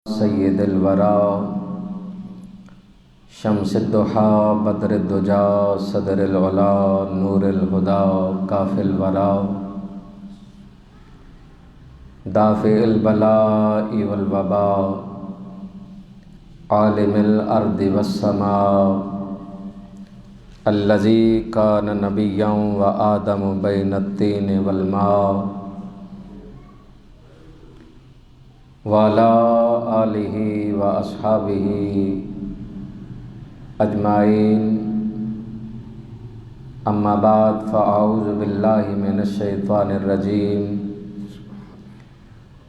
سید الورا شمس الضحا بدر الدجا صدر العلا نور الہدا کاف الورا دافع البلاء والوباء عالم الارض والسماء الذي كان نبيا وآدم بين الطين والماء وعلى آلہ وأصحابہ اجمعین اما بعد فاعوذ باللہ من الشیطان الرجیم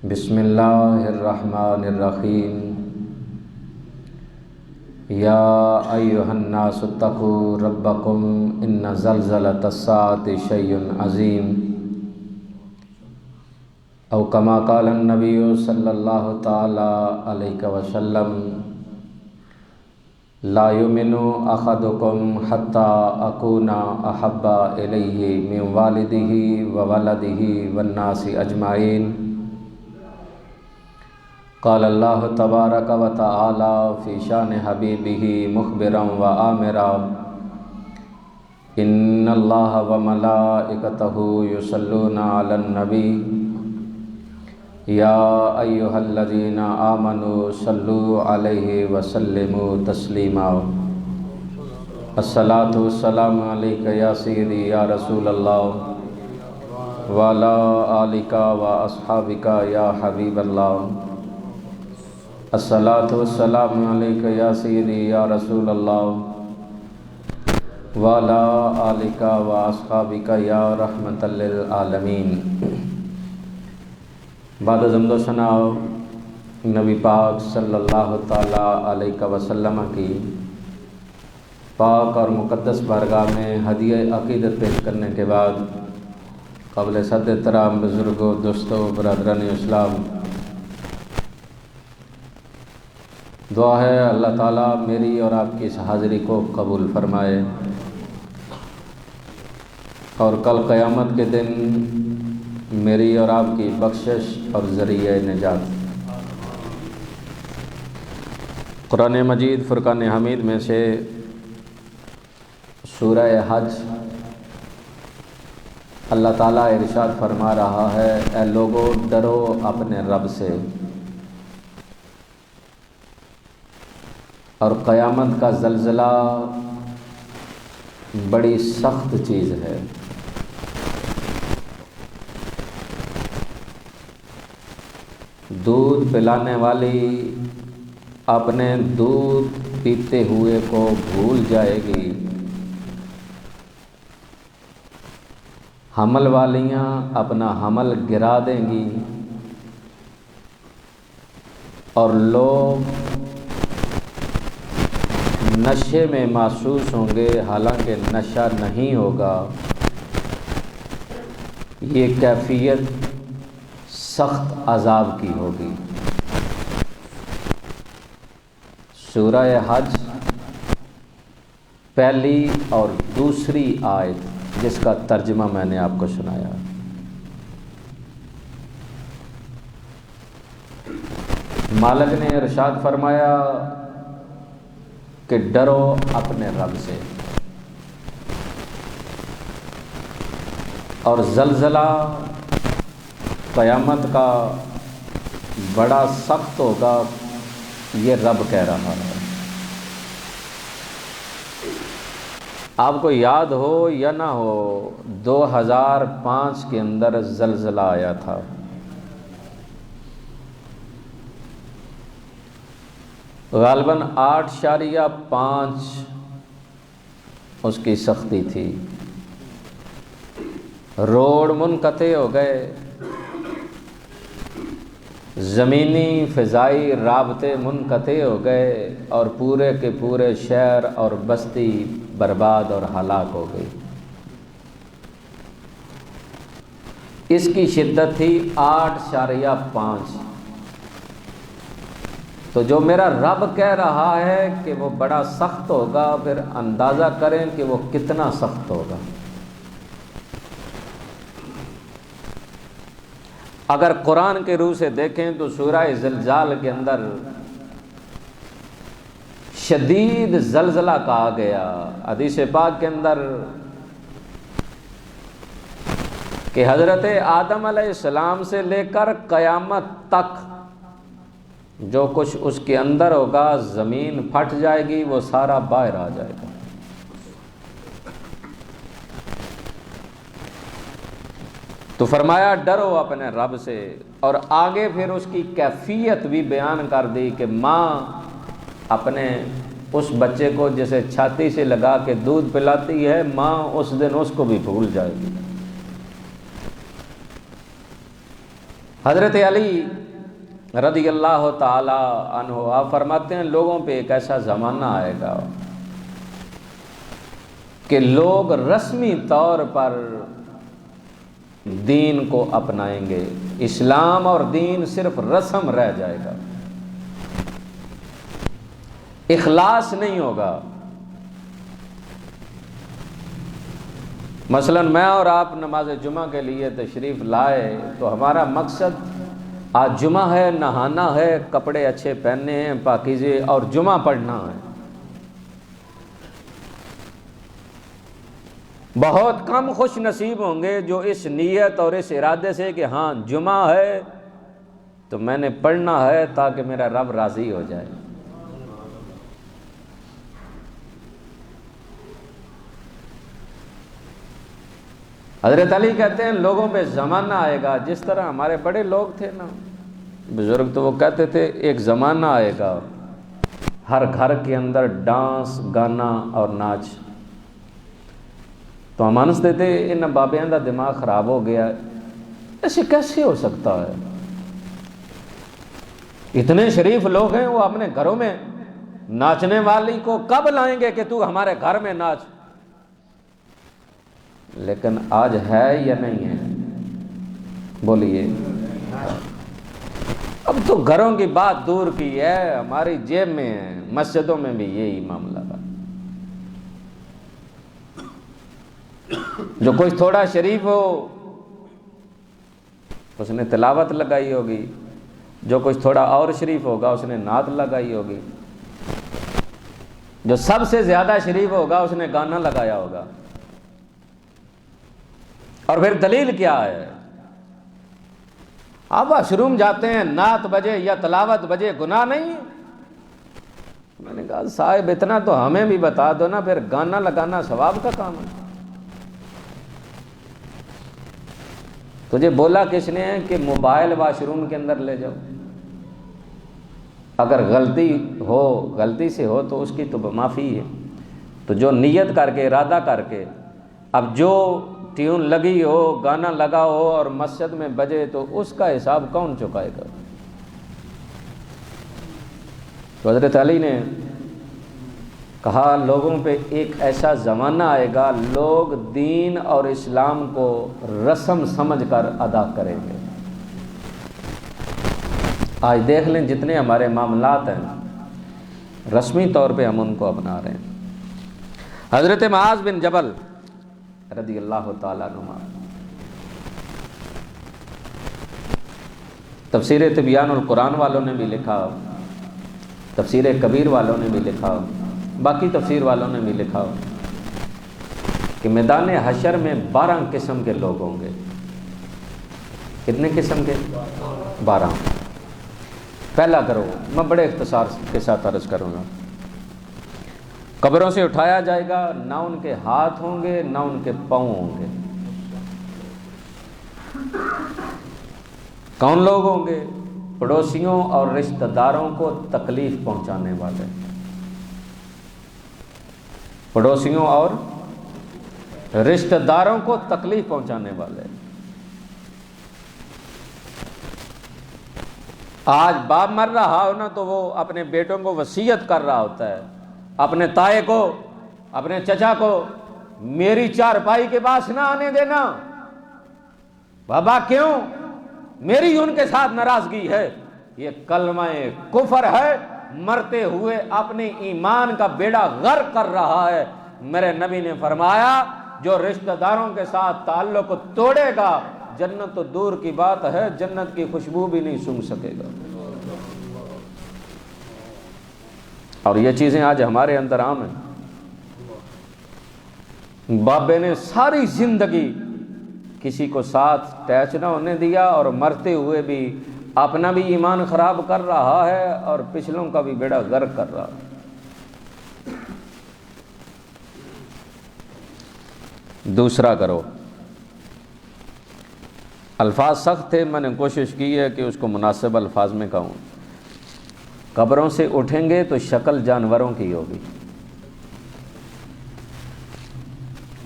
بسم اللہ الرحمن الرحیم یا ایہا الناس اتقوا ربکم ان زلزلۃ الساعۃ شیء عظیم او کما قال النبی صلی اللہ تعالی علیہ وسلم لا یؤمن احدکم حتی اکون احب الیہ من والدہ وولدہ والناس اجمعین قال اللہ تبارک و تعالی فی شان حبیبہ مخبرا و آمرا ان اللہ وملائکتہ یصلون علی النبی یا ایہا الذین آمنوا صلوا علیہ وسلموا تسلیما الصلاۃ والسلام علیک یا سیدی یا رسول اللہ وعلی آلک واصحابک یا حبیب اللہ الصلاۃ والسلام علیک یا سیدی یا رسول اللہ وعلی آلک واصحابک یا رحمۃ للعالمین۔ بعد از حمد و ثنا نبی پاک صلی اللہ تعالی علیہ وسلم کی پاک اور مقدس بارگاہ میں ہدیہ عقیدت پیش کرنے کے بعد قابل صد احترام بزرگوں، دوستوں، برادران اسلام، دعا ہے اللہ تعالیٰ میری اور آپ کی اس حاضری کو قبول فرمائے اور کل قیامت کے دن میری اور آپ کی بخشش اور ذریعہ نجات۔ قرآن مجید فرقان حمید میں سے سورہ حج اللہ تعالیٰ ارشاد فرما رہا ہے، اے لوگو ڈرو اپنے رب سے، اور قیامت کا زلزلہ بڑی سخت چیز ہے۔ دودھ پلانے والی اپنے دودھ پیتے ہوئے کو بھول جائے گی، حمل والیاں اپنا حمل گرا دیں گی، اور لوگ نشے میں محسوس ہوں گے حالانکہ نشہ نہیں ہوگا۔ یہ کیفیت سخت عذاب کی ہوگی۔ سورہ حج پہلی اور دوسری آیت جس کا ترجمہ میں نے آپ کو سنایا۔ مالک نے ارشاد فرمایا کہ ڈرو اپنے رب سے، اور زلزلہ قیامت کا بڑا سخت ہوگا، یہ رب کہہ رہا ہے۔ آپ کو یاد ہو یا نہ ہو، 2005 کے اندر زلزلہ آیا تھا۔ غالباً 8.5 اس کی سختی تھی، روڈ منقطع ہو گئے، زمینی فضائی رابطے منقطع ہو گئے، اور پورے کے پورے شہر اور بستی برباد اور ہلاک ہو گئی۔ اس کی شدت تھی 8.5۔ تو جو میرا رب کہہ رہا ہے کہ وہ بڑا سخت ہوگا، پھر اندازہ کریں کہ وہ کتنا سخت ہوگا۔ اگر قرآن کے روح سے دیکھیں تو سورہ زلزال کے اندر شدید زلزلہ کہا گیا، حدیث پاک کے اندر کہ حضرت آدم علیہ السلام سے لے کر قیامت تک جو کچھ اس کے اندر ہوگا، زمین پھٹ جائے گی، وہ سارا باہر آ جائے گا۔ تو فرمایا ڈرو اپنے رب سے، اور آگے پھر اس کی کیفیت بھی بیان کر دی کہ ماں اپنے اس بچے کو جسے چھاتی سے لگا کے دودھ پلاتی ہے، ماں اس دن اس کو بھی بھول جائے گی۔ حضرت علی رضی اللہ تعالی عنہ آپ فرماتے ہیں لوگوں پہ ایک ایسا زمانہ آئے گا کہ لوگ رسمی طور پر دین کو اپنائیں گے، اسلام اور دین صرف رسم رہ جائے گا، اخلاص نہیں ہوگا۔ مثلا میں اور آپ نماز جمعہ کے لیے تشریف لائے تو ہمارا مقصد آج جمعہ ہے، نہانا ہے، کپڑے اچھے پہننے ہیں، پاکیزے، اور جمعہ پڑھنا ہے۔ بہت کم خوش نصیب ہوں گے جو اس نیت اور اس ارادے سے کہ ہاں جمعہ ہے تو میں نے پڑھنا ہے تاکہ میرا رب راضی ہو جائے۔ حضرت علی کہتے ہیں لوگوں پہ زمانہ آئے گا، جس طرح ہمارے بڑے لوگ تھے نا بزرگ، تو وہ کہتے تھے ایک زمانہ آئے گا ہر گھر کے اندر ڈانس، گانا اور ناچ۔ تو ہم ہنستے تھے ان بابیاں دا دماغ خراب ہو گیا، ایسے کیسے ہو سکتا ہے؟ اتنے شریف لوگ ہیں، وہ اپنے گھروں میں ناچنے والی کو کب لائیں گے کہ تو ہمارے گھر میں ناچ؟ لیکن آج ہے یا نہیں ہے؟ بولیے۔ اب تو گھروں کی بات دور کی ہے، ہماری جیب میں ہے، مسجدوں میں بھی یہی معاملہ ہے۔ جو کچھ تھوڑا شریف ہو اس نے تلاوت لگائی ہوگی، جو کچھ تھوڑا اور شریف ہوگا اس نے نعت لگائی ہوگی، جو سب سے زیادہ شریف ہوگا اس نے گانا لگایا ہوگا۔ اور پھر دلیل کیا ہے؟ آپ واش روم جاتے ہیں، نعت بجے یا تلاوت بجے گناہ نہیں؟ میں نے کہا صاحب اتنا تو ہمیں بھی بتا دو نا، پھر گانا لگانا ثواب کا کام ہے۔ تجھے بولا کس نے ہے کہ موبائل واش روم کے اندر لے جاؤ؟ اگر غلطی سے ہو تو اس کی تو معافی ہے۔ تو جو نیت کر کے، ارادہ کر کے، اب جو ٹیون لگی ہو، گانا لگا ہو اور مسجد میں بجے تو اس کا حساب کون چکائے گا؟ تو حضرت علی نے کہا لوگوں پہ ایک ایسا زمانہ آئے گا لوگ دین اور اسلام کو رسم سمجھ کر ادا کریں گے۔ آج دیکھ لیں جتنے ہمارے معاملات ہیں رسمی طور پہ ہم ان کو اپنا رہے ہیں۔ حضرت معاذ بن جبل رضی اللہ تعالیٰ عنہ، تفسیر تبیان القرآن والوں نے بھی لکھا، تفسیر کبیر والوں نے بھی لکھا، باقی تفسیر والوں نے بھی لکھا کہ میدان حشر میں 12 قسم کے لوگ ہوں گے۔ کتنے قسم کے؟ 12۔ پہلا گروہ میں بڑے اختصار کے ساتھ عرض کروں گا۔ قبروں سے اٹھایا جائے گا، نہ ان کے ہاتھ ہوں گے نہ ان کے پاؤں ہوں گے۔ کون لوگ ہوں گے؟ پڑوسیوں اور رشتہ داروں کو تکلیف پہنچانے والے، پڑوسیوں اور رشتہ داروں کو تکلیف پہنچانے والے۔ آج باپ مر رہا ہو نا تو وہ اپنے بیٹوں کو وصیت کر رہا ہوتا ہے، اپنے تائے کو، اپنے چچا کو، میری چارپائی کے پاس نہ آنے دینا۔ بابا کیوں؟ میری ان کے ساتھ ناراضگی ہے۔ یہ کلمہ کفر ہے، مرتے ہوئے اپنے ایمان کا بیڑا غرق کر رہا ہے۔ میرے نبی نے فرمایا جو رشتہ داروں کے ساتھ تعلق توڑے گا جنت تو دور کی بات ہے، جنت کی خوشبو بھی نہیں سونگھ سکے گا۔ اور یہ چیزیں آج ہمارے اندر عام ہیں۔ بابے نے ساری زندگی کسی کو ساتھ ٹیچ نہ ہونے دیا، اور مرتے ہوئے بھی اپنا بھی ایمان خراب کر رہا ہے اور پچھلوں کا بھی بیڑا غرق کر رہا ہے۔ دوسرا کرو، الفاظ سخت تھے، میں نے کوشش کی ہے کہ اس کو مناسب الفاظ میں کہوں۔ قبروں سے اٹھیں گے تو شکل جانوروں کی ہوگی۔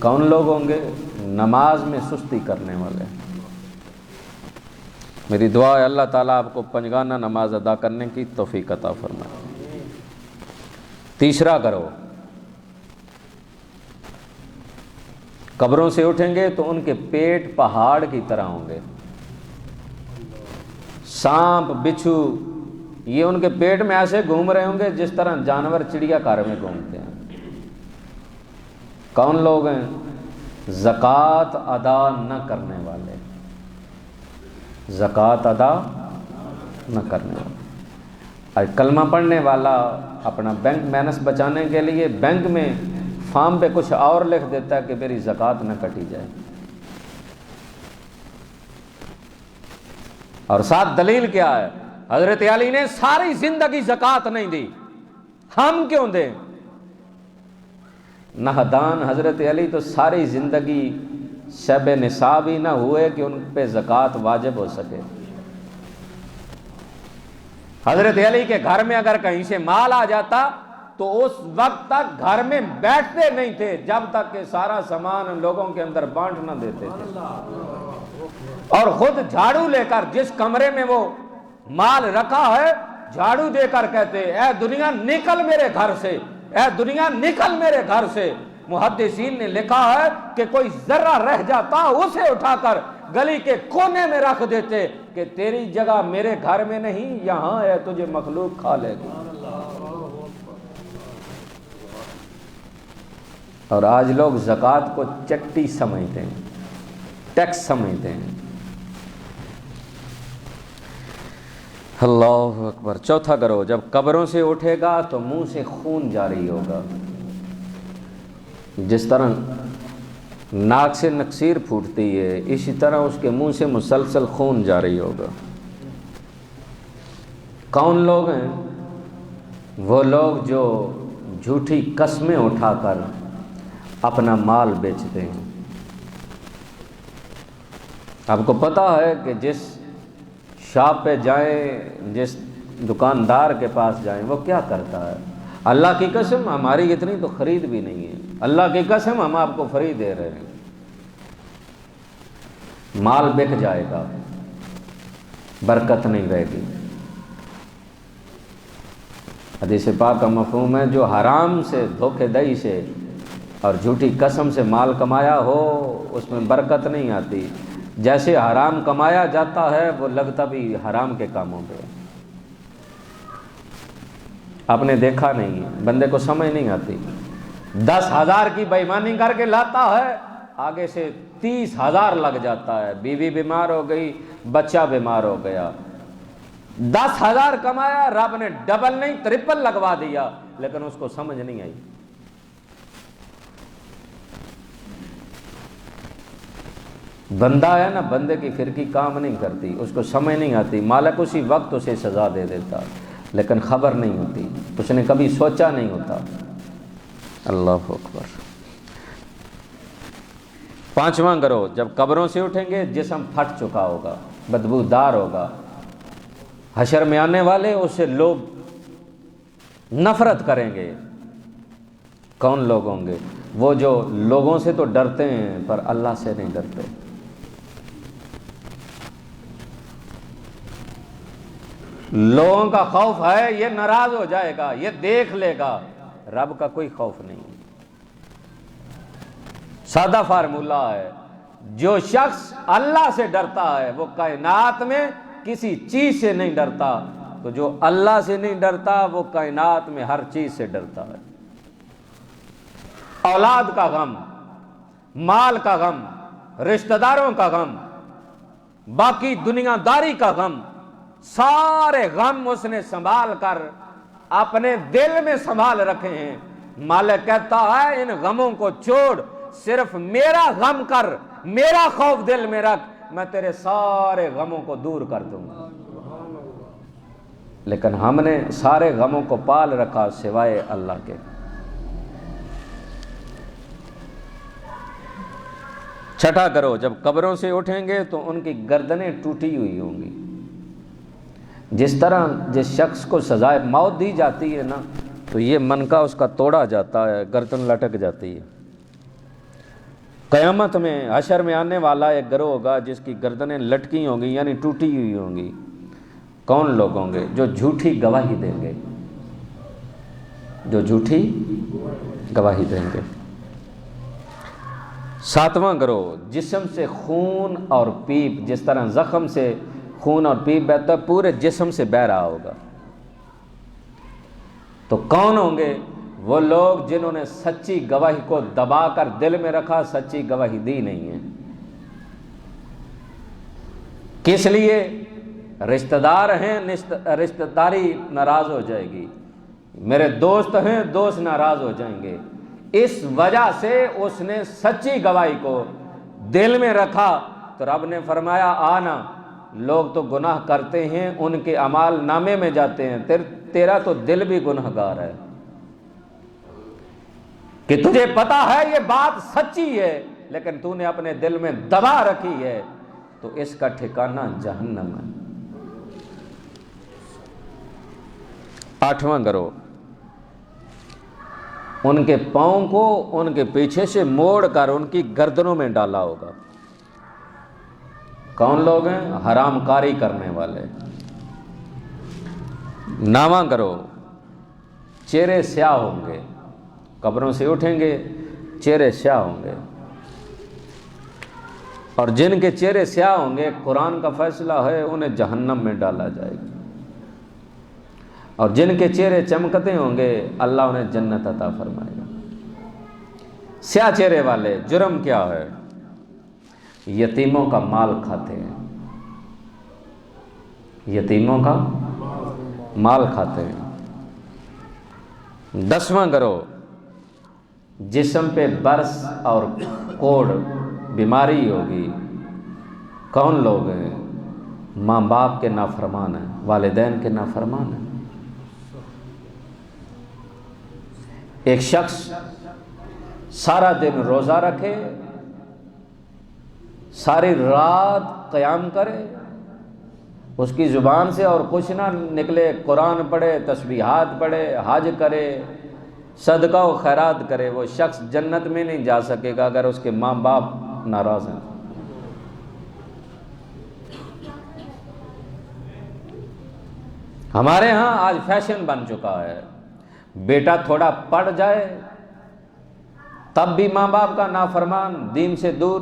کون لوگ ہوں گے؟ نماز میں سستی کرنے والے۔ میری دعا ہے اللہ تعالیٰ آپ کو پنجگانہ نماز ادا کرنے کی توفیق عطا فرمائے۔ تیسرا کرو، قبروں سے اٹھیں گے تو ان کے پیٹ پہاڑ کی طرح ہوں گے۔ سانپ، بچھو، یہ ان کے پیٹ میں ایسے گھوم رہے ہوں گے جس طرح جانور چڑیا گھر میں گھومتے ہیں۔ کون لوگ ہیں؟ زکوٰۃ ادا نہ کرنے والے، زکوٰۃ ادا نہ کرنے والے۔ اور کلمہ پڑھنے والا اپنا بینک بیلنس بچانے کے لیے بینک میں فارم پہ کچھ اور لکھ دیتا ہے کہ میری زکوٰۃ نہ کٹی جائے، اور ساتھ دلیل کیا ہے؟ حضرت علی نے ساری زندگی زکوٰۃ نہیں دی، ہم کیوں دیں؟ نہدان حضرت علی تو ساری زندگی شب نصاب ہی نہ ہوئے کہ ان پہ زکوٰۃ واجب ہو سکے۔ حضرت علی کے گھر میں اگر کہیں سے مال آ جاتا تو اس وقت تک گھر میں بیٹھتے نہیں تھے جب تک کہ سارا سامان لوگوں کے اندر بانٹ نہ دیتے تھے، اور خود جھاڑو لے کر جس کمرے میں وہ مال رکھا ہے جھاڑو دے کر کہتے اے دنیا نکل میرے گھر سے، اے دنیا نکل میرے گھر سے۔ محدثین نے لکھا ہے کہ کوئی ذرہ رہ جاتا اسے اٹھا کر گلی کے کونے میں رکھ دیتے کہ تیری جگہ میرے گھر میں نہیں، یہاں ہے، تجھے مخلوق کھا لے گی۔ اور آج لوگ زکوٰۃ کو چٹی سمجھتے ہیں، ٹیکس سمجھتے ہیں۔ اللہ اکبر۔ چوتھا کرو، جب قبروں سے اٹھے گا تو منہ سے خون جاری ہوگا، جس طرح ناک سے نکسیر پھوٹتی ہے اسی طرح اس کے منہ سے مسلسل خون جاری ہوگا۔ کون لوگ ہیں؟ وہ لوگ جو جھوٹی قسمیں اٹھا کر اپنا مال بیچتے ہیں۔ آپ کو پتہ ہے کہ جس شاپ پہ جائیں، جس دکاندار کے پاس جائیں، وہ کیا کرتا ہے؟ اللہ کی قسم ہماری اتنی تو خرید بھی نہیں ہے، اللہ کی قسم ہم آپ کو فری دے رہے ہیں، مال بک جائے گا، برکت نہیں رہے گی۔ حدیث پاک کا مفہوم ہے جو حرام سے، دھوکے دہی سے اور جھوٹی قسم سے مال کمایا ہو اس میں برکت نہیں آتی۔ جیسے حرام کمایا جاتا ہے وہ لگتا بھی حرام کے کاموں پہ۔ آپ نے دیکھا نہیں، بندے کو سمجھ نہیں آتی، 10,000 کی بے ایمانی کر کے لاتا ہے، آگے سے 30,000 لگ جاتا ہے، بیوی بیمار ہو گئی، بچہ بیمار ہو گیا۔ 10,000 کمایا، رب نے ڈبل نہیں ٹرپل لگوا دیا، لیکن اس کو سمجھ نہیں آئی۔ بندہ ہے نا، بندے کی فرقی کام نہیں کرتی، اس کو سمجھ نہیں آتی، مالک اسی وقت اسے سزا دے دیتا، لیکن خبر نہیں ہوتی، اس نے کبھی سوچا نہیں ہوتا۔ اللہ اکبر۔ پانچواں کرو، جب قبروں سے اٹھیں گے جسم پھٹ چکا ہوگا، بدبودار ہوگا، حشر میں آنے والے اس سے لوگ نفرت کریں گے۔ کون لوگ ہوں گے؟ وہ جو لوگوں سے تو ڈرتے ہیں پر اللہ سے نہیں ڈرتے۔ لوگوں کا خوف ہے یہ ناراض ہو جائے گا، یہ دیکھ لے گا، رب کا کوئی خوف نہیں۔ سادہ فارمولہ ہے، جو شخص اللہ سے ڈرتا ہے وہ کائنات میں کسی چیز سے نہیں ڈرتا، تو جو اللہ سے نہیں ڈرتا وہ کائنات میں ہر چیز سے ڈرتا ہے۔ اولاد کا غم، مال کا غم، رشتہ داروں کا غم، باقی دنیا داری کا غم، سارے غم اس نے سنبھال کر اپنے دل میں سنبھال رکھے ہیں۔ مالک کہتا ہے ان غموں کو چھوڑ، صرف میرا غم کر، میرا خوف دل میں رکھ، میں تیرے سارے غموں کو دور کر دوں گا۔ لیکن ہم نے سارے غموں کو پال رکھا سوائے اللہ کے۔ چھٹا کرو، جب قبروں سے اٹھیں گے تو ان کی گردنیں ٹوٹی ہوئی ہوں گی۔ جس طرح جس شخص کو سزائے موت دی جاتی ہے نا، تو یہ منکا اس کا توڑا جاتا ہے، گردن لٹک جاتی ہے۔ قیامت میں حشر میں آنے والا ایک گروہ ہوگا جس کی گردنیں لٹکی ہوں گی، یعنی ٹوٹی ہوئی ہوں گی۔ کون لوگ ہوں گے؟ جو جھوٹی گواہی دیں گے، جو جھوٹی گواہی دیں گے۔ ساتواں گروہ، جسم سے خون اور پیپ، جس طرح زخم سے خون اور پیپ بہتا ہے، پورے جسم سے بہہ رہا ہوگا۔ تو کون ہوں گے؟ وہ لوگ جنہوں نے سچی گواہی کو دبا کر دل میں رکھا، سچی گواہی دی نہیں ہے۔ کس لیے؟ رشتہ دار ہیں، رشتہ داری ناراض ہو جائے گی، میرے دوست ہیں، دوست ناراض ہو جائیں گے، اس وجہ سے اس نے سچی گواہی کو دل میں رکھا۔ تو رب نے فرمایا آنا، لوگ تو گناہ کرتے ہیں، ان کے اعمال نامے میں جاتے ہیں، تیرا تو دل بھی گنہگار ہے، کہ تجھے پتا ہے یہ بات سچی ہے لیکن تو نے اپنے دل میں دبا رکھی ہے، تو اس کا ٹھکانہ جہنم ہے۔ آٹھواں گروہ، ان کے پاؤں کو ان کے پیچھے سے موڑ کر ان کی گردنوں میں ڈالا ہوگا۔ کون لوگ ہیں؟ حرام کاری کرنے والے۔ نواں گروہ، چہرے سیاہ ہوں گے، قبروں سے اٹھیں گے چہرے سیاہ ہوں گے، اور جن کے چہرے سیاہ ہوں گے قرآن کا فیصلہ ہے انہیں جہنم میں ڈالا جائے گا، اور جن کے چہرے چمکتے ہوں گے اللہ انہیں جنت عطا فرمائے گا۔ سیاہ چہرے والے، جرم کیا ہے؟ یتیموں کا مال کھاتے ہیں، یتیموں کا مال کھاتے ہیں۔ 10واں گروہ، جسم پہ برس اور کوڑ بیماری ہوگی۔ کون لوگ ہیں؟ ماں باپ کے نافرمان ہیں، والدین کے نافرمان ہیں۔ ایک شخص سارا دن روزہ رکھے، ساری رات قیام کرے، اس کی زبان سے اور کچھ نہ نکلے، قرآن پڑھے، تسبیحات پڑھے، حج کرے، صدقہ و خیرات کرے، وہ شخص جنت میں نہیں جا سکے گا اگر اس کے ماں باپ ناراض ہیں۔ ہمارے ہاں آج فیشن بن چکا ہے، بیٹا تھوڑا پڑھ جائے تب بھی ماں باپ کا نافرمان، دین سے دور،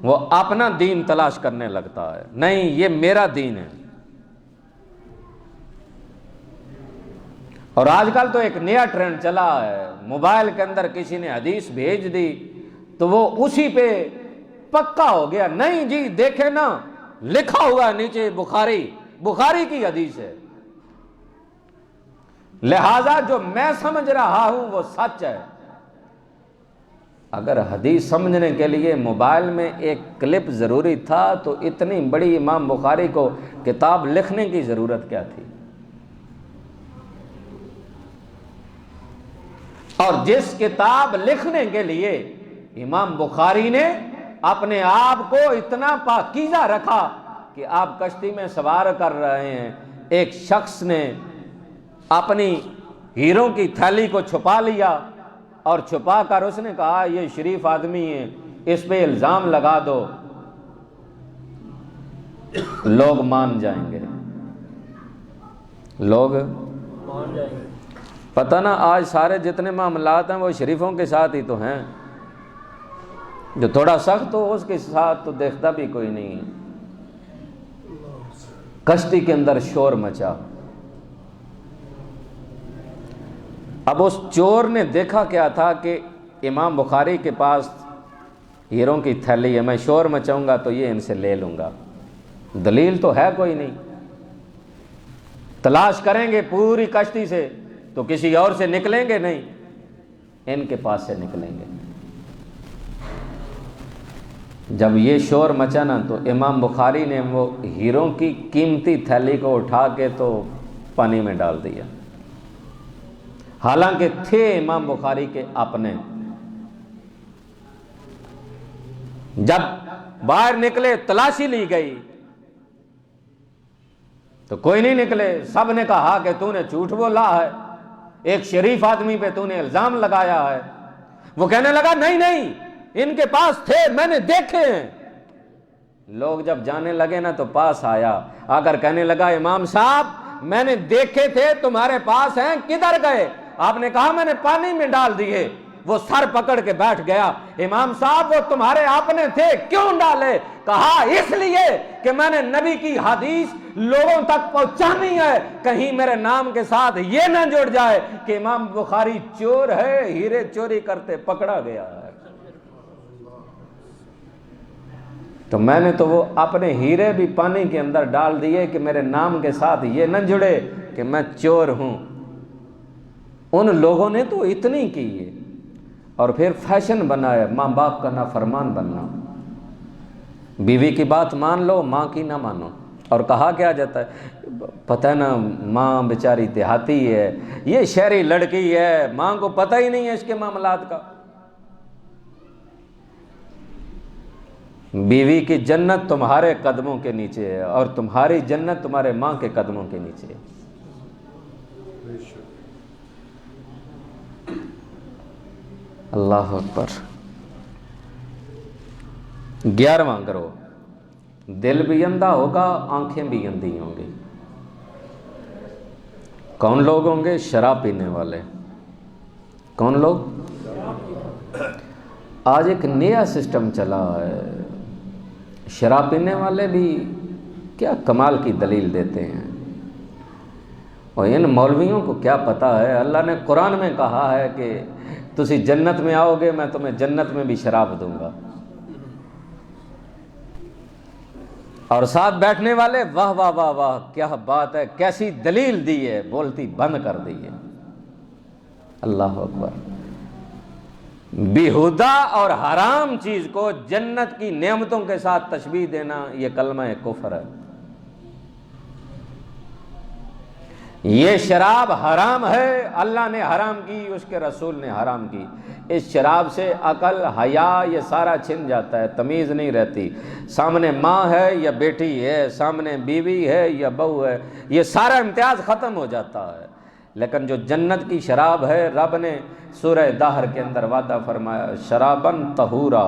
وہ اپنا دین تلاش کرنے لگتا ہے، نہیں یہ میرا دین ہے۔ اور آج کل تو ایک نیا ٹرینڈ چلا ہے، موبائل کے اندر کسی نے حدیث بھیج دی تو وہ اسی پہ پکا ہو گیا، نہیں جی دیکھے نا لکھا ہوا ہے نیچے بخاری کی حدیث ہے، لہذا جو میں سمجھ رہا ہوں وہ سچ ہے۔ اگر حدیث سمجھنے کے لیے موبائل میں ایک کلپ ضروری تھا تو اتنی بڑی امام بخاری کو کتاب لکھنے کی ضرورت کیا تھی؟ اور جس کتاب لکھنے کے لیے امام بخاری نے اپنے آپ کو اتنا پاکیزہ رکھا کہ آپ کشتی میں سوار کر رہے ہیں، ایک شخص نے اپنی ہیروں کی تھیلی کو چھپا لیا اور چھپا کر اس نے کہا یہ شریف آدمی ہے، اس پہ الزام لگا دو، لوگ مان جائیں گے، لوگ مان جائیں گے۔ پتہ نا آج سارے جتنے معاملات ہیں وہ شریفوں کے ساتھ ہی تو ہیں، جو تھوڑا سخت ہو اس کے ساتھ تو دیکھتا بھی کوئی نہیں ہے۔ کشتی کے اندر شور مچا، اب اس چور نے دیکھا کیا تھا کہ امام بخاری کے پاس ہیروں کی تھیلی ہے، میں شور مچاؤں گا تو یہ ان سے لے لوں گا، دلیل تو ہے کوئی نہیں، تلاش کریں گے پوری کشتی سے تو کسی اور سے نکلیں گے نہیں، ان کے پاس سے نکلیں گے۔ جب یہ شور مچا نا تو امام بخاری نے وہ ہیروں کی قیمتی تھیلی کو اٹھا کے تو پانی میں ڈال دیا، حالانکہ تھے امام بخاری کے اپنے۔ جب باہر نکلے تلاشی لی گئی تو کوئی نہیں نکلے، سب نے کہا کہ تو نے جھوٹ بولا ہے، ایک شریف آدمی پہ تو نے الزام لگایا ہے۔ وہ کہنے لگا نہیں نہیں، ان کے پاس تھے، میں نے دیکھے ہیں۔ لوگ جب جانے لگے نا تو پاس آیا، آ کر کہنے لگا امام صاحب میں نے دیکھے تھے، تمہارے پاس ہیں، کدھر گئے؟ آپ نے کہا میں نے پانی میں ڈال دیے۔ وہ سر پکڑ کے بیٹھ گیا، امام صاحب وہ تمہارے اپنے تھے، کیوں ڈالے؟ کہا اس لیے کہ میں نے نبی کی حدیث لوگوں تک پہنچانی ہے، کہیں میرے نام کے ساتھ یہ نہ جڑ جائے کہ امام بخاری چور ہے، ہیرے چوری کرتے پکڑا گیا ہے۔ تو میں نے تو وہ اپنے ہیرے بھی پانی کے اندر ڈال دیے کہ میرے نام کے ساتھ یہ نہ جڑے کہ میں چور ہوں۔ ان لوگوں نے تو اتنی کی ہے، اور پھر فیشن بنایا ماں باپ کا نافرمان بننا، بیوی کی بات مان لو ماں کی نہ مانو۔ اور کہا کیا جاتا ہے، پتہ ہے نا ماں بیچاری دیہاتی ہے، یہ شہری لڑکی ہے، ماں کو پتہ ہی نہیں ہے اس کے معاملات کا۔ بیوی کی جنت تمہارے قدموں کے نیچے ہے، اور تمہاری جنت تمہارے ماں کے قدموں کے نیچے ہے۔ اللہ اکبر۔ 11واں گروہ، دل بھی اندھا ہوگا، آنکھیں بھی اندھی ہوں گی۔ کون لوگ ہوں گے؟ شراب پینے والے۔ کون لوگ؟ آج ایک نیا سسٹم چلا ہے، شراب پینے والے بھی کیا کمال کی دلیل دیتے ہیں، اور ان مولویوں کو کیا پتہ ہے، اللہ نے قرآن میں کہا ہے کہ تسی جنت میں آؤ گے، میں تمہیں جنت میں بھی شراب دوں گا۔ اور ساتھ بیٹھنے والے واہ واہ واہ واہ کیا بات ہے، کیسی دلیل دی ہے، بولتی بند کر دی ہے۔ اللہ اکبر۔ بیہودہ اور حرام چیز کو جنت کی نعمتوں کے ساتھ تشبیہ دینا، یہ کلمہ کفر ہے۔ یہ شراب حرام ہے، اللہ نے حرام کی، اس کے رسول نے حرام کی۔ اس شراب سے عقل، حیا، یہ سارا چھن جاتا ہے، تمیز نہیں رہتی۔ سامنے ماں ہے یا بیٹی ہے، سامنے بیوی ہے یا بہو ہے، یہ سارا امتیاز ختم ہو جاتا ہے۔ لیکن جو جنت کی شراب ہے، رب نے سورہ دہر کے اندر وعدہ فرمایا، شرابن طہورا،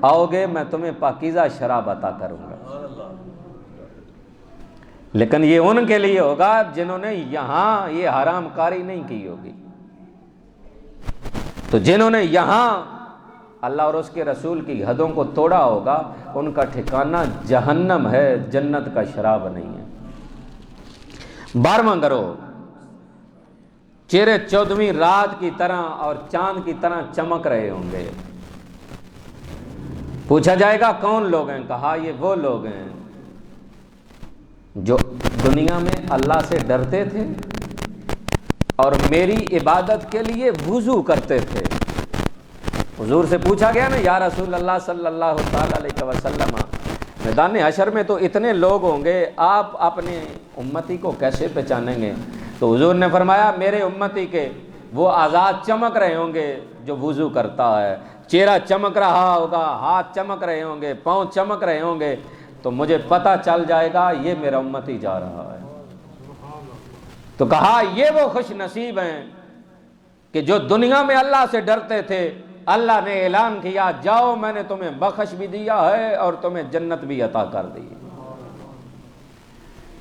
آؤ گے میں تمہیں پاکیزہ شراب عطا کروں گا۔ لیکن یہ ان کے لیے ہوگا جنہوں نے یہاں یہ حرام کاری نہیں کی ہوگی۔ تو جنہوں نے یہاں اللہ اور اس کے رسول کی حدوں کو توڑا ہوگا، ان کا ٹھکانہ جہنم ہے، جنت کا شراب نہیں ہے۔ 12واں گروہ، چہرے 14ویں رات کی طرح اور چاند کی طرح چمک رہے ہوں گے۔ پوچھا جائے گا کون لوگ ہیں؟ کہا یہ وہ لوگ ہیں جو دنیا میں اللہ سے ڈرتے تھے اور میری عبادت کے لیے وضو کرتے تھے۔ حضور سے پوچھا گیا نا یا رسول اللہ صلی اللہ تعالی علیہ وسلم، میدان حشر میں تو اتنے لوگ ہوں گے، آپ اپنے امتی کو کیسے پہچانیں گے؟ تو حضور نے فرمایا میرے امتی کے وہ اعضاء چمک رہے ہوں گے جو وضو کرتا ہے، چہرہ چمک رہا ہوگا، ہاتھ چمک رہے ہوں گے، پاؤں چمک رہے ہوں گے، تو مجھے پتہ چل جائے گا یہ میرا امتی جا رہا ہے۔ تو کہا یہ وہ خوش نصیب ہیں کہ جو دنیا میں اللہ سے ڈرتے تھے، اللہ نے اعلان کیا جاؤ میں نے تمہیں بخش بھی دیا ہے اور تمہیں جنت بھی عطا کر دی۔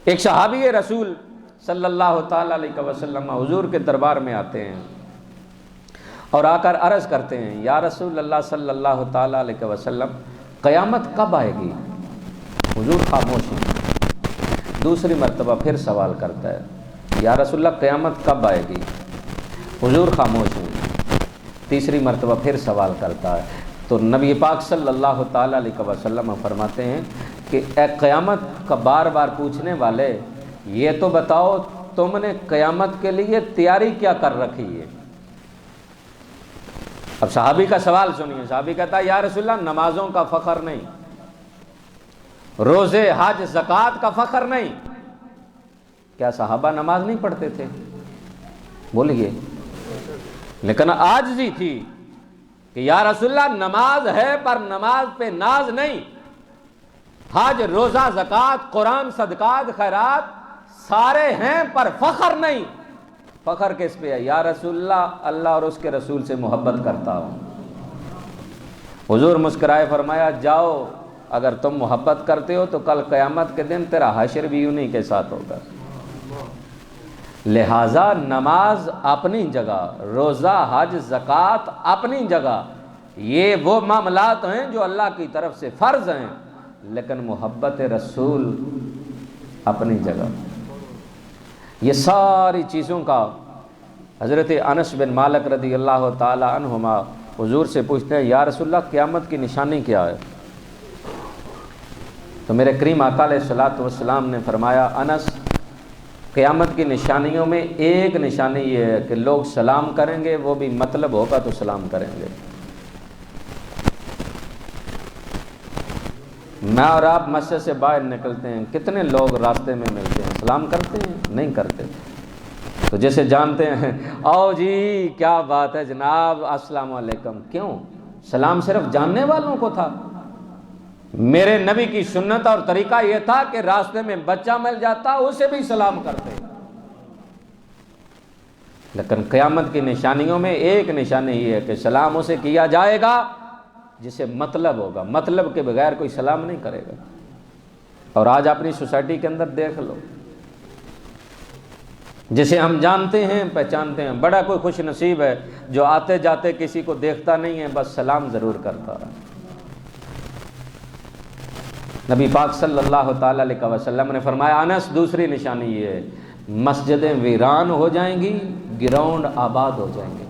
ایک صحابی رسول صلی اللہ تعالی علیہ وسلم حضور کے دربار میں آتے ہیں اور آ کر عرض کرتے ہیں یا رسول اللہ صلی اللہ تعالی علیہ وسلم قیامت کب آئے گی؟ حضور خاموش ہیں۔ دوسری مرتبہ پھر سوال کرتا ہے یا رسول اللہ قیامت کب آئے گی؟ حضور خاموش ہیں۔ تیسری مرتبہ پھر سوال کرتا ہے تو نبی پاک صلی اللہ تعالی علیہ وسلم فرماتے ہیں کہ اے قیامت کا بار بار پوچھنے والے، یہ تو بتاؤ تم نے قیامت کے لیے تیاری کیا کر رکھی ہے؟ اب صحابی کا سوال سنیے، صحابی کہتا ہے یا رسول اللہ نمازوں کا فخر نہیں، روزے حج زکوٰۃ کا فخر نہیں۔ کیا صحابہ نماز نہیں پڑھتے تھے؟ بولیے۔ لیکن عاجزی تھی کہ یا رسول اللہ نماز ہے پر نماز پہ ناز نہیں، حج روزہ زکوٰۃ قرآن صدقات خیرات سارے ہیں پر فخر نہیں۔ فخر کس پہ ہے؟ یا رسول اللہ اللہ اور اس کے رسول سے محبت کرتا ہوں۔ حضور مسکرائے فرمایا جاؤ، اگر تم محبت کرتے ہو تو کل قیامت کے دن تیرا حشر بھی انہی کے ساتھ ہوگا۔ لہٰذا نماز اپنی جگہ، روزہ حج زکوٰۃ اپنی جگہ، یہ وہ معاملات ہیں جو اللہ کی طرف سے فرض ہیں، لیکن محبت رسول اپنی جگہ۔ یہ ساری چیزوں کا حضرت انس بن مالک رضی اللہ تعالی عنہما حضور سے پوچھتے ہیں یا رسول اللہ قیامت کی نشانی کیا ہے؟ تو میرے کریم آقا علیہ الصلوۃ والسلام نے فرمایا انس، قیامت کی نشانیوں میں ایک نشانی یہ ہے کہ لوگ سلام کریں گے، وہ بھی مطلب ہوگا تو سلام کریں گے۔ میں اور آپ مسجد سے باہر نکلتے ہیں، کتنے لوگ راستے میں ملتے ہیں، سلام کرتے ہیں؟ نہیں کرتے۔ تو جیسے جانتے ہیں آؤ جی کیا بات ہے جناب السلام علیکم، کیوں؟ سلام صرف جاننے والوں کو تھا۔ میرے نبی کی سنت اور طریقہ یہ تھا کہ راستے میں بچہ مل جاتا اسے بھی سلام کرتے۔ لیکن قیامت کی نشانیوں میں ایک نشانی یہ ہے کہ سلام اسے کیا جائے گا جسے مطلب ہوگا، مطلب کے بغیر کوئی سلام نہیں کرے گا۔ اور آج اپنی سوسائٹی کے اندر دیکھ لو، جسے ہم جانتے ہیں پہچانتے ہیں، بڑا کوئی خوش نصیب ہے جو آتے جاتے کسی کو دیکھتا نہیں ہے، بس سلام ضرور کرتا ہے۔ نبی پاک صلی اللہ تعالی علیہ وسلم نے فرمایا انس دوسری نشانی یہ ہے، مسجدیں ویران ہو جائیں گی، گراؤنڈ آباد ہو جائیں گے۔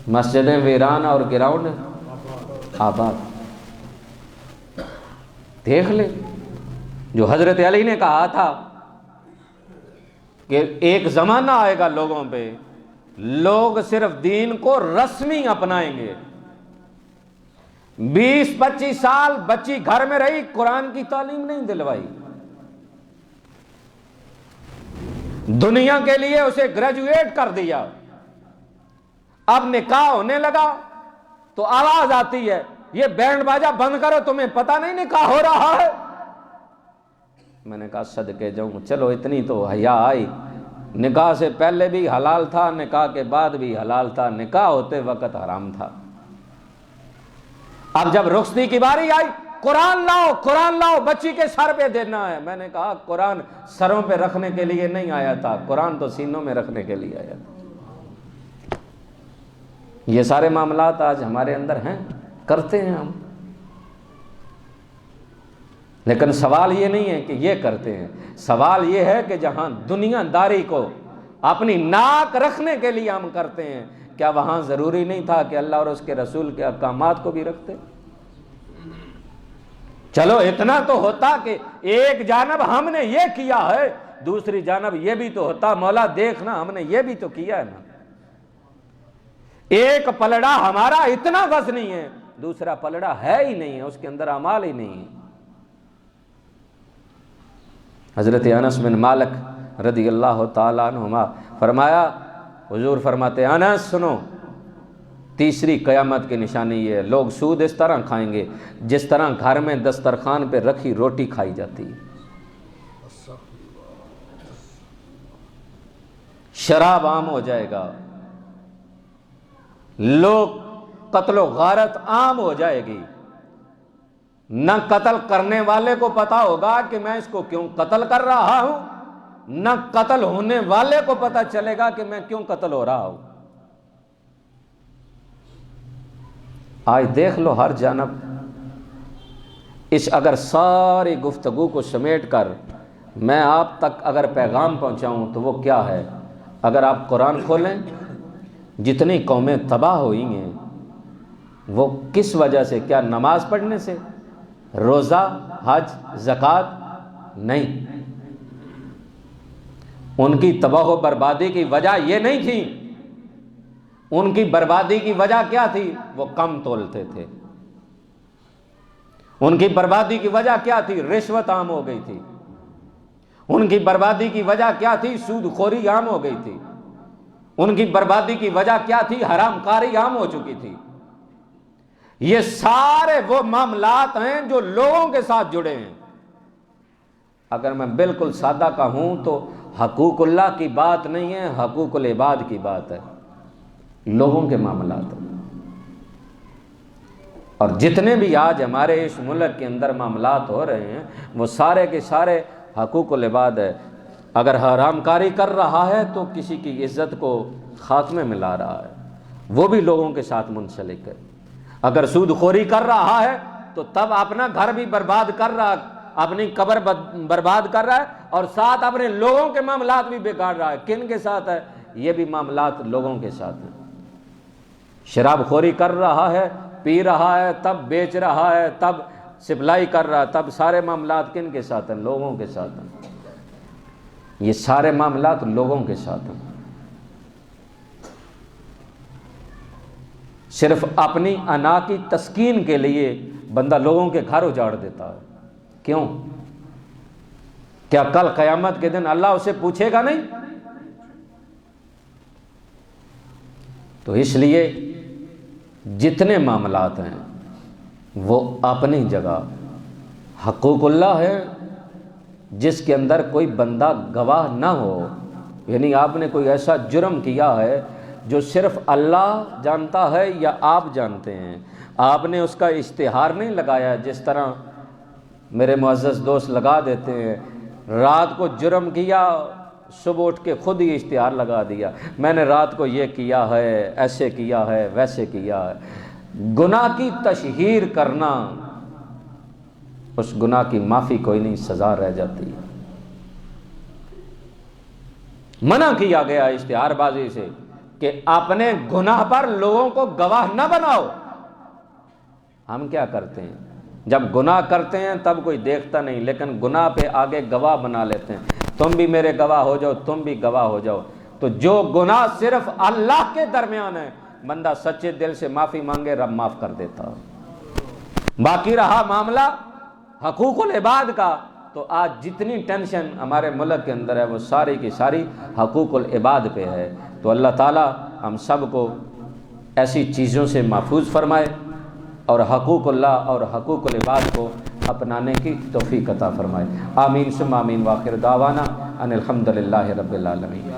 مسجدیں ویران اور گراؤنڈ آباد۔ دیکھ لے جو حضرت علی نے کہا تھا کہ ایک زمانہ آئے گا لوگوں پہ، لوگ صرف دین کو رسمی اپنائیں گے۔ 20-25 سال بچی گھر میں رہی، قرآن کی تعلیم نہیں دلوائی، دنیا کے لیے اسے گریجویٹ کر دیا، اب نکاح ہونے لگا تو آواز آتی ہے یہ بینڈ باجا بند کرو، تمہیں پتہ نہیں نکاح ہو رہا ہے۔ میں نے کہا صدقے جاؤں، چلو اتنی تو حیا آئی، نکاح سے پہلے بھی حلال تھا، نکاح کے بعد بھی حلال تھا، نکاح ہوتے وقت حرام تھا۔ اب جب رخصتی کی باری آئی، قرآن لاؤ قرآن لاؤ، بچی کے سر پہ دینا ہے۔ میں نے کہا قرآن سروں پہ رکھنے کے لیے نہیں آیا تھا، قرآن تو سینوں میں رکھنے کے لیے آیا تھا۔ یہ سارے معاملات آج ہمارے اندر ہیں، کرتے ہیں ہم، لیکن سوال یہ نہیں ہے کہ یہ کرتے ہیں، سوال یہ ہے کہ جہاں دنیا داری کو اپنی ناک رکھنے کے لیے ہم کرتے ہیں، کیا وہاں ضروری نہیں تھا کہ اللہ اور اس کے رسول کے احکامات کو بھی رکھتے؟ چلو اتنا تو ہوتا کہ ایک جانب ہم نے یہ کیا ہے، دوسری جانب یہ بھی تو ہوتا مولا دیکھنا ہم نے یہ بھی تو کیا ہے نا۔ ایک پلڑا ہمارا اتنا وزنی ہے، دوسرا پلڑا ہے ہی نہیں ہے، اس کے اندر اعمال ہی نہیں ہے۔ حضرت انس بن مالک رضی اللہ تعالیٰ عنہما فرمایا، حضور فرماتے انس سنو، تیسری قیامت کی نشانی یہ ہے، لوگ سود اس طرح کھائیں گے جس طرح گھر میں دسترخوان پہ رکھی روٹی کھائی جاتی ہے۔ شراب عام ہو جائے گا، لوگ قتل و غارت عام ہو جائے گی، نہ قتل کرنے والے کو پتا ہوگا کہ میں اس کو کیوں قتل کر رہا ہوں، نہ قتل ہونے والے کو پتا چلے گا کہ میں کیوں قتل ہو رہا ہوں۔ آج دیکھ لو ہر جانب اس اگر ساری گفتگو کو سمیٹ کر میں آپ تک اگر پیغام پہنچاؤں تو وہ کیا ہے؟ اگر آپ قرآن کھولیں، جتنی قومیں تباہ ہوئی ہیں وہ کس وجہ سے؟ کیا نماز پڑھنے سے؟ روزہ، حج، زکوٰۃ نہیں۔ ان کی تباہ و بربادی کی وجہ یہ نہیں تھی، ان کی بربادی کی وجہ کیا تھی؟ وہ کم تولتے تھے۔ ان کی بربادی کی وجہ کیا تھی؟ رشوت عام ہو گئی تھی۔ ان کی بربادی کی وجہ کیا تھی؟ سود خوری عام ہو گئی تھی۔ ان کی بربادی کی وجہ کیا تھی؟ حرام کاری عام ہو چکی تھی۔ یہ سارے وہ معاملات ہیں جو لوگوں کے ساتھ جڑے ہیں۔ اگر میں بالکل سادہ کہوں تو حقوق اللہ کی بات نہیں ہے، حقوق العباد کی بات ہے، لوگوں کے معاملات ہیں۔ اور جتنے بھی آج ہمارے اس ملک کے اندر معاملات ہو رہے ہیں وہ سارے کے سارے حقوق العباد ہے۔ اگر حرام کاری کر رہا ہے تو کسی کی عزت کو خاتمے میں لا رہا ہے، وہ بھی لوگوں کے ساتھ منسلک ہے۔ اگر سود خوری کر رہا ہے تو تب اپنا گھر بھی برباد کر رہا ہے، اپنی قبر برباد کر رہا ہے، اور ساتھ اپنے لوگوں کے معاملات بھی بگاڑ رہا ہے۔ کن کے ساتھ ہے؟ یہ بھی معاملات لوگوں کے ساتھ ہیں۔ شراب خوری کر رہا ہے، پی رہا ہے، تب بیچ رہا ہے، تب سپلائی کر رہا ہے، تب سارے معاملات کن کے ساتھ ہیں؟ لوگوں کے ساتھ ہیں۔ یہ سارے معاملات لوگوں کے ساتھ ہیں۔ صرف اپنی انا کی تسکین کے لیے بندہ لوگوں کے گھر اجاڑ دیتا ہے۔ کیوں؟ کیا کل قیامت کے دن اللہ اسے پوچھے گا نہیں؟ تو اس لیے جتنے معاملات ہیں وہ اپنی جگہ حقوق اللہ ہے، جس کے اندر کوئی بندہ گواہ نہ ہو، یعنی آپ نے کوئی ایسا جرم کیا ہے جو صرف اللہ جانتا ہے یا آپ جانتے ہیں، آپ نے اس کا اشتہار نہیں لگایا، جس طرح میرے معزز دوست لگا دیتے ہیں، رات کو جرم کیا، صبح اٹھ کے خود ہی اشتہار لگا دیا، میں نے رات کو یہ کیا ہے، ایسے کیا ہے، ویسے کیا ہے۔ گناہ کی تشہیر کرنا، اس گناہ کی معافی کوئی نہیں، سزا رہ جاتی ہے۔ منع کیا گیا اشتہار بازی سے کہ اپنے گناہ پر لوگوں کو گواہ نہ بناؤ۔ ہم کیا کرتے ہیں؟ جب گناہ کرتے ہیں تب کوئی دیکھتا نہیں، لیکن گناہ پہ آگے گواہ بنا لیتے ہیں، تم بھی میرے گواہ ہو جاؤ، تم بھی گواہ ہو جاؤ۔ تو جو گناہ صرف اللہ کے درمیان ہے، بندہ سچے دل سے معافی مانگے، رب معاف کر دیتا۔ باقی رہا معاملہ حقوق العباد کا، تو آج جتنی ٹینشن ہمارے ملک کے اندر ہے وہ ساری کی ساری حقوق العباد پہ ہے۔ تو اللہ تعالی ہم سب کو ایسی چیزوں سے محفوظ فرمائے اور حقوق اللہ اور حقوق العباد کو اپنانے کی توفیق عطا فرمائے۔ آمین ثم آمین، وآخر دعوانا ان الحمد للہ رب العالمین۔